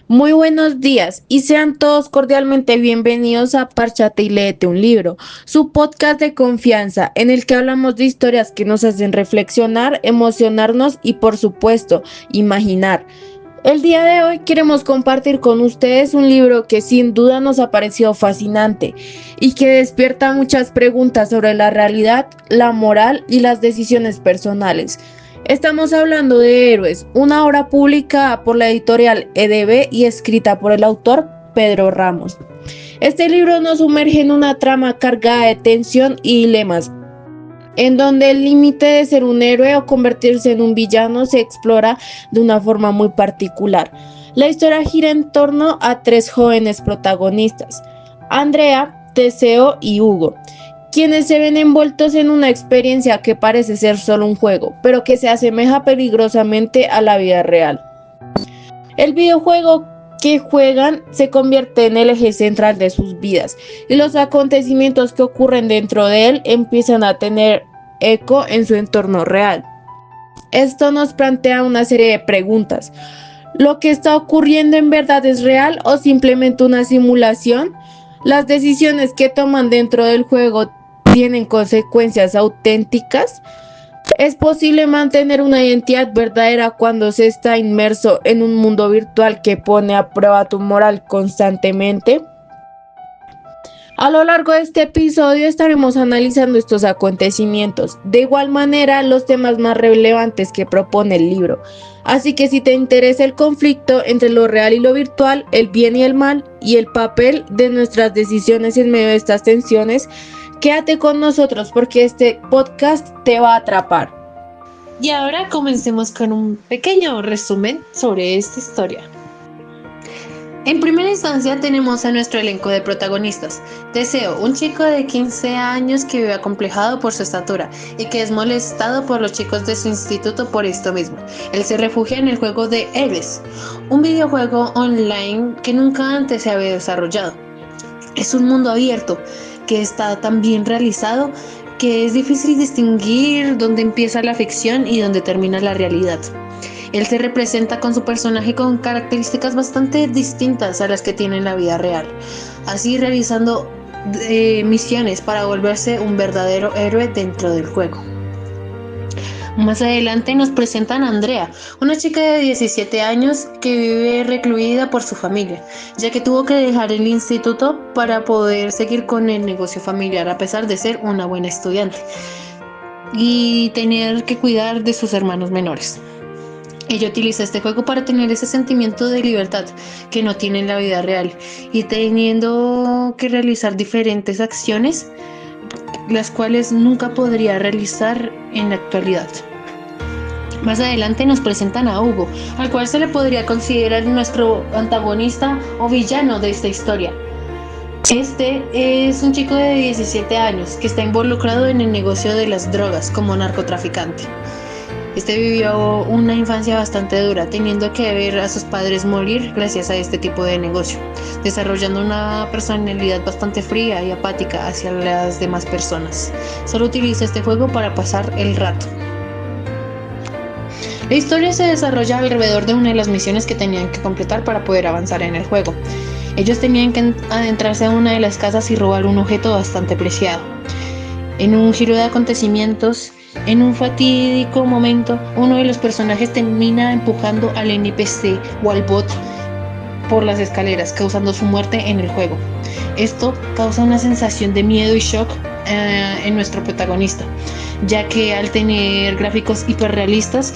Muy buenos días y sean todos cordialmente bienvenidos a Párchate y léete un libro, su podcast de confianza en el que hablamos de historias que nos hacen reflexionar, emocionarnos y por supuesto imaginar. El día de hoy queremos compartir con ustedes un libro que sin duda nos ha parecido fascinante y que despierta muchas preguntas sobre la realidad, la moral y las decisiones personales. Estamos hablando de Héroes, una obra publicada por la editorial EDB y escrita por el autor Pedro Ramos. Este libro nos sumerge en una trama cargada de tensión y dilemas, en donde el límite de ser un héroe o convertirse en un villano se explora de una forma muy particular. La historia gira en torno a tres jóvenes protagonistas, Andrea, Teseo y Hugo, quienes se ven envueltos en una experiencia que parece ser solo un juego, pero que se asemeja peligrosamente a la vida real. El videojuego que juegan se convierte en el eje central de sus vidas y los acontecimientos que ocurren dentro de él empiezan a tener eco en su entorno real. Esto nos plantea una serie de preguntas. ¿Lo que está ocurriendo en verdad es real o simplemente una simulación? ¿Las decisiones que toman dentro del juego tienen consecuencias auténticas? ¿Es posible mantener una identidad verdadera cuando se está inmerso en un mundo virtual que pone a prueba tu moral constantemente? A lo largo de este episodio estaremos analizando estos acontecimientos, de igual manera los temas más relevantes que propone el libro. Así que si te interesa el conflicto entre lo real y lo virtual, el bien y el mal, y el papel de nuestras decisiones en medio de estas tensiones, quédate con nosotros porque este podcast te va a atrapar. Y ahora comencemos con un pequeño resumen sobre esta historia. En primera instancia tenemos a nuestro elenco de protagonistas. Teseo, un chico de 15 años que vive acomplejado por su estatura y que es molestado por los chicos de su instituto por esto mismo. Él se refugia en el juego de Héroes, un videojuego online que nunca antes se había desarrollado. Es un mundo abierto que está tan bien realizado que es difícil distinguir dónde empieza la ficción y dónde termina la realidad. Él se representa con su personaje con características bastante distintas a las que tiene en la vida real, así realizando misiones para volverse un verdadero héroe dentro del juego. Más adelante nos presentan a Andrea, una chica de 17 años que vive recluida por su familia, ya que tuvo que dejar el instituto para poder seguir con el negocio familiar a pesar de ser una buena estudiante y tener que cuidar de sus hermanos menores. Ella utiliza este juego para tener ese sentimiento de libertad que no tiene en la vida real y teniendo que realizar diferentes acciones las cuales nunca podría realizar en la actualidad. Más adelante nos presentan a Hugo, al cual se le podría considerar nuestro antagonista o villano de esta historia. Este es un chico de 17 años que está involucrado en el negocio de las drogas como narcotraficante. Este vivió una infancia bastante dura, teniendo que ver a sus padres morir gracias a este tipo de negocio, desarrollando una personalidad bastante fría y apática hacia las demás personas. Solo utiliza este juego para pasar el rato. La historia se desarrolla alrededor de una de las misiones que tenían que completar para poder avanzar en el juego. Ellos tenían que adentrarse a una de las casas y robar un objeto bastante preciado. En un giro de acontecimientos, en un fatídico momento, uno de los personajes termina empujando al NPC o al bot por las escaleras, causando su muerte en el juego. Esto causa una sensación de miedo y shock en nuestro protagonista, ya que al tener gráficos hiperrealistas,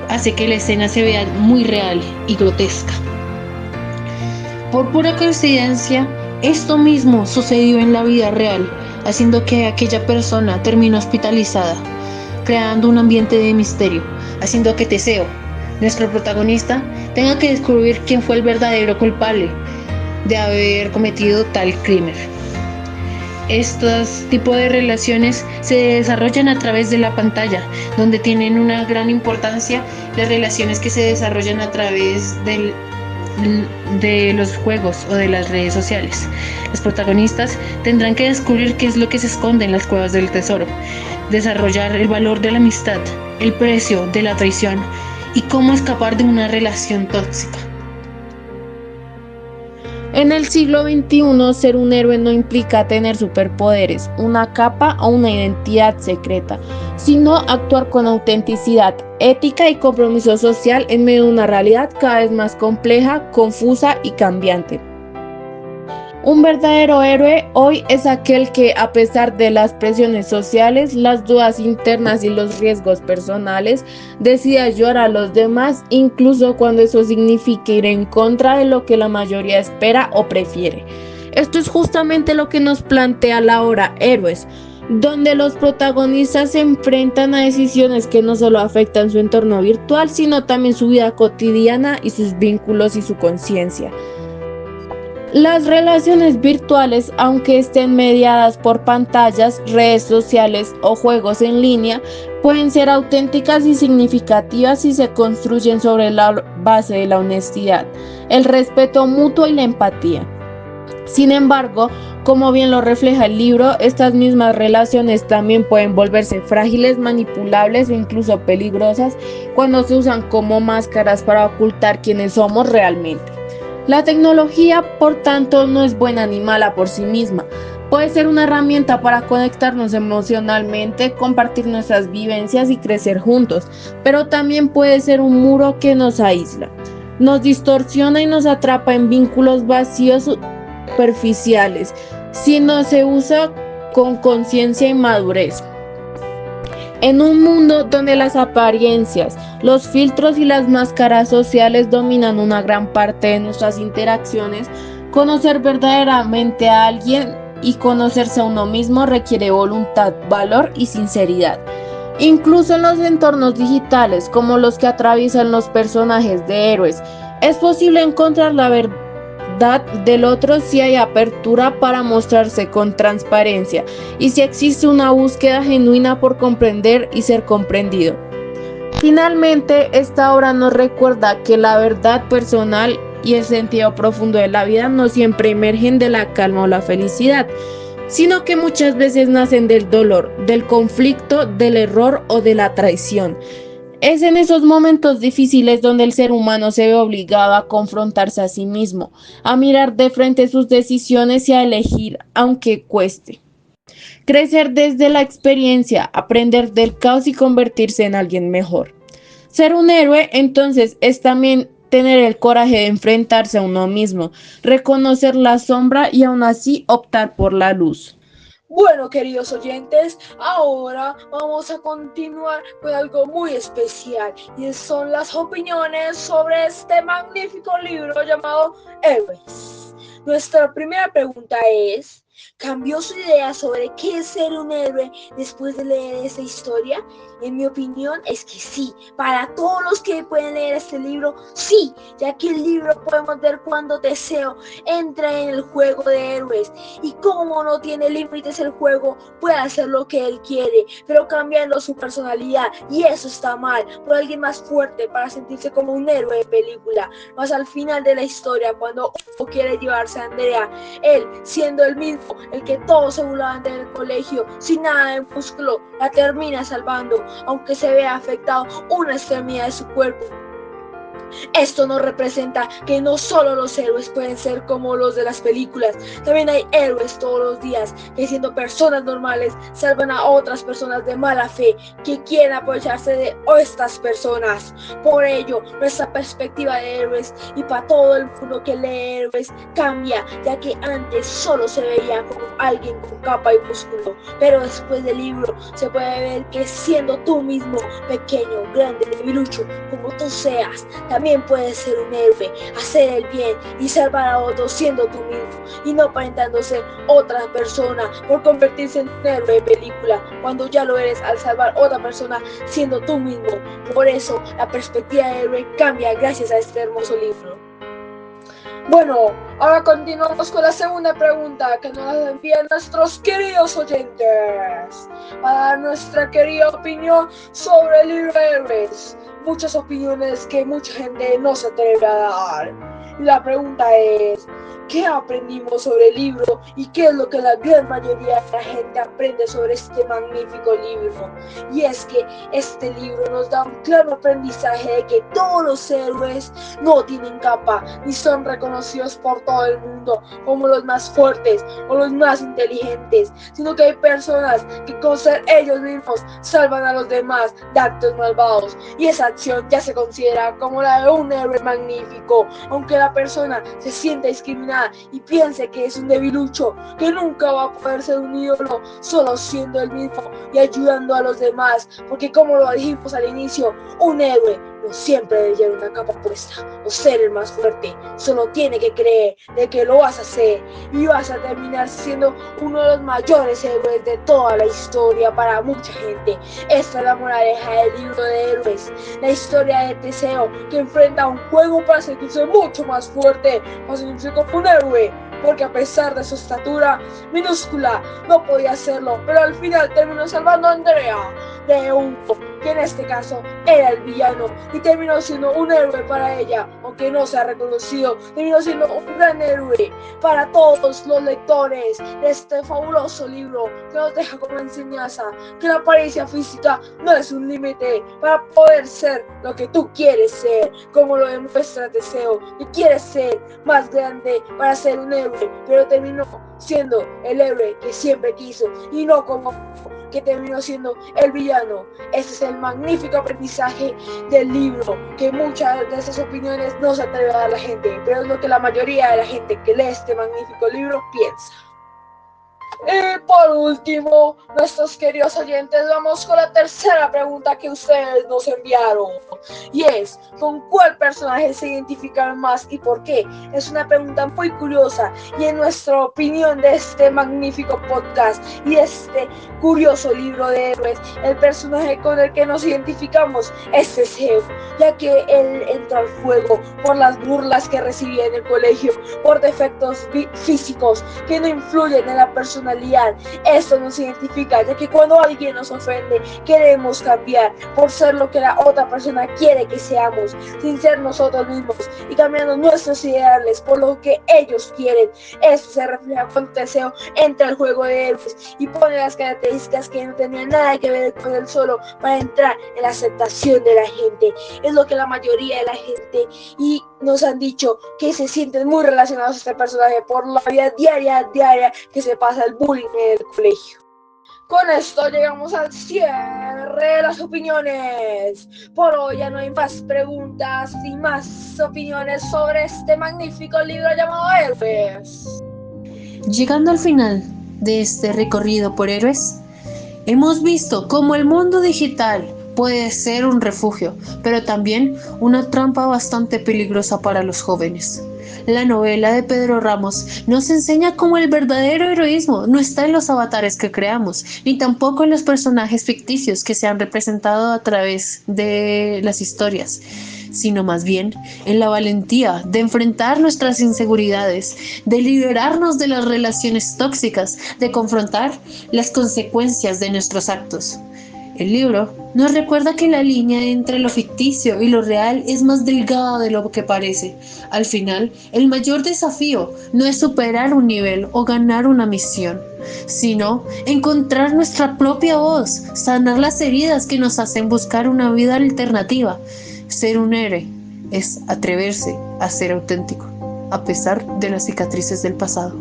hace que la escena se vea muy real y grotesca. Por pura coincidencia, esto mismo sucedió en la vida real, haciendo que aquella persona termine hospitalizada, creando un ambiente de misterio, haciendo que Teseo, nuestro protagonista, tenga que descubrir quién fue el verdadero culpable de haber cometido tal crimen. Estos tipos de relaciones se desarrollan a través de la pantalla, donde tienen una gran importancia las relaciones que se desarrollan a través de los juegos o de las redes sociales. Los protagonistas tendrán que descubrir qué es lo que se esconde en las cuevas del tesoro, desarrollar el valor de la amistad, el precio de la traición y cómo escapar de una relación tóxica. En el siglo XXI, ser un héroe no implica tener superpoderes, una capa o una identidad secreta, sino actuar con autenticidad, ética y compromiso social en medio de una realidad cada vez más compleja, confusa y cambiante. Un verdadero héroe hoy es aquel que, a pesar de las presiones sociales, las dudas internas y los riesgos personales, decide ayudar a los demás, incluso cuando eso signifique ir en contra de lo que la mayoría espera o prefiere. Esto es justamente lo que nos plantea la obra Héroes, donde los protagonistas se enfrentan a decisiones que no solo afectan su entorno virtual, sino también su vida cotidiana y sus vínculos y su conciencia. Las relaciones virtuales, aunque estén mediadas por pantallas, redes sociales o juegos en línea, pueden ser auténticas y significativas si se construyen sobre la base de la honestidad, el respeto mutuo y la empatía. Sin embargo, como bien lo refleja el libro, estas mismas relaciones también pueden volverse frágiles, manipulables o incluso peligrosas cuando se usan como máscaras para ocultar quiénes somos realmente. La tecnología, por tanto, no es buena ni mala por sí misma. Puede ser una herramienta para conectarnos emocionalmente, compartir nuestras vivencias y crecer juntos, pero también puede ser un muro que nos aísla, nos distorsiona y nos atrapa en vínculos vacíos superficiales, si no se usa con conciencia y madurez. En un mundo donde las apariencias, los filtros y las máscaras sociales dominan una gran parte de nuestras interacciones, conocer verdaderamente a alguien y conocerse a uno mismo requiere voluntad, valor y sinceridad. Incluso en los entornos digitales, como los que atraviesan los personajes de héroes, es posible encontrar la verdad del otro si hay apertura para mostrarse con transparencia y si existe una búsqueda genuina por comprender y ser comprendido. Finalmente, esta obra nos recuerda que la verdad personal y el sentido profundo de la vida no siempre emergen de la calma o la felicidad, sino que muchas veces nacen del dolor, del conflicto, del error o de la traición. Es en esos momentos difíciles donde el ser humano se ve obligado a confrontarse a sí mismo, a mirar de frente sus decisiones y a elegir, aunque cueste. Crecer desde la experiencia, aprender del caos y convertirse en alguien mejor. Ser un héroe, entonces, es también tener el coraje de enfrentarse a uno mismo, reconocer la sombra y aún así optar por la luz. Bueno, queridos oyentes, ahora vamos a continuar con algo muy especial y son las opiniones sobre este magnífico libro llamado Héroes. Nuestra primera pregunta es, ¿cambió su idea sobre qué es ser un héroe después de leer esta historia? En mi opinión es que sí, para todos los que pueden leer este libro, sí, ya que el libro podemos ver cuando Teseo entra en el juego de héroes y como no tiene límites el juego, puede hacer lo que él quiere, pero cambiando su personalidad y eso está mal, por alguien más fuerte para sentirse como un héroe de película. Más al final de la historia, cuando Hugo quiere llevarse a Andrea, él siendo el mismo, el que todos se burlaban del colegio, sin nada de músculo, la termina salvando, aunque se vea afectado una extremidad de su cuerpo. Esto nos representa que no solo los héroes pueden ser como los de las películas, también hay héroes todos los días que siendo personas normales salvan a otras personas de mala fe que quieren aprovecharse de estas personas. Por ello, nuestra perspectiva de héroes y para todo el mundo que lee héroes cambia, ya que antes solo se veía como alguien con capa y músculo, pero después del libro se puede ver que siendo tú mismo, pequeño, grande, debilucho, como tú seas, también puedes ser un héroe, hacer el bien y salvar a otros siendo tú mismo y no aparentando ser otra persona por convertirse en un héroe de película cuando ya lo eres al salvar a otra persona siendo tú mismo. Por eso la perspectiva de héroe cambia gracias a este hermoso libro. Bueno, ahora continuamos con la segunda pregunta que nos envían nuestros queridos oyentes para dar nuestra querida opinión sobre el libro de Héroes. Muchas opiniones que mucha gente no se atreve a dar. La pregunta es, qué aprendimos sobre el libro y qué es lo que la gran mayoría de la gente aprende sobre este magnífico libro. Y es que este libro nos da un claro aprendizaje de que todos los héroes no tienen capa ni son reconocidos por todo el mundo como los más fuertes o los más inteligentes, sino que hay personas que con ser ellos mismos salvan a los demás de actos malvados, y esa acción ya se considera como la de un héroe magnífico, aunque la persona se sienta discriminada y piense que es un debilucho, que nunca va a poder ser un ídolo solo siendo el mismo y ayudando a los demás, porque como lo dijimos al inicio, un héroe no siempre debe llevar una capa puesta o ser el más fuerte, solo tiene que creer de que lo vas a hacer y vas a terminar siendo uno de los mayores héroes de toda la historia para mucha gente. Esta es la moraleja del libro de héroes, la historia de Teseo, que enfrenta un juego para sentirse mucho más fuerte, para sentirse como un héroe, porque a pesar de su estatura minúscula no podía hacerlo, pero al final terminó salvando a Andrea de Eunco, que en este caso era el villano, y terminó siendo un héroe para ella, aunque no se ha reconocido, terminó siendo un gran héroe para todos los lectores de este fabuloso libro, que nos deja como enseñanza que la apariencia física no es un límite para poder ser lo que tú quieres ser, como lo demuestra Teseo, que quiere ser más grande para ser un héroe, pero terminó siendo el héroe que siempre quiso y no como que terminó siendo el villano. Este es el magnífico aprendizaje del libro, que muchas de esas opiniones no se atreve a dar la gente, pero es lo que la mayoría de la gente que lee este magnífico libro piensa. Y por último, nuestros queridos oyentes, vamos con la tercera pregunta que ustedes nos enviaron. Y es, ¿con cuál personaje se identifican más y por qué? Es una pregunta muy curiosa y en nuestra opinión de este magnífico podcast y este curioso libro de héroes, el personaje con el que nos identificamos es Teseo, ya que él entró al fuego por las burlas que recibía en el colegio, por defectos físicos que no influyen en la personalidad. Esto nos identifica, ya que cuando alguien nos ofende, queremos cambiar por ser lo que la otra persona quiere que seamos, sin ser nosotros mismos y cambiando nuestros ideales por lo que ellos quieren. Esto se refleja cuando Teseo entra al juego de héroes y pone las características que no tenían nada que ver con él solo para entrar en la aceptación de la gente. Es lo que la mayoría de la gente y nos han dicho que se sienten muy relacionados a este personaje por la vida diaria que se pasa el bullying en el colegio. Con esto llegamos al cierre de las opiniones. Por hoy ya no hay más preguntas ni más opiniones sobre este magnífico libro llamado Héroes. Llegando al final de este recorrido por héroes, hemos visto cómo el mundo digital puede ser un refugio, pero también una trampa bastante peligrosa para los jóvenes. La novela de Pedro Ramos nos enseña cómo el verdadero heroísmo no está en los avatares que creamos, ni tampoco en los personajes ficticios que se han representado a través de las historias, sino más bien en la valentía de enfrentar nuestras inseguridades, de liberarnos de las relaciones tóxicas, de confrontar las consecuencias de nuestros actos. El libro nos recuerda que la línea entre lo ficticio y lo real es más delgada de lo que parece. Al final, el mayor desafío no es superar un nivel o ganar una misión, sino encontrar nuestra propia voz, sanar las heridas que nos hacen buscar una vida alternativa. Ser un héroe es atreverse a ser auténtico, a pesar de las cicatrices del pasado.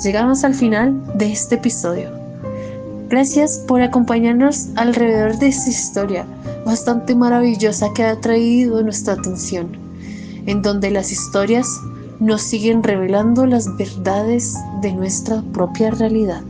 Llegamos al final de este episodio. Gracias por acompañarnos alrededor de esta historia bastante maravillosa que ha atraído nuestra atención, en donde las historias nos siguen revelando las verdades de nuestra propia realidad.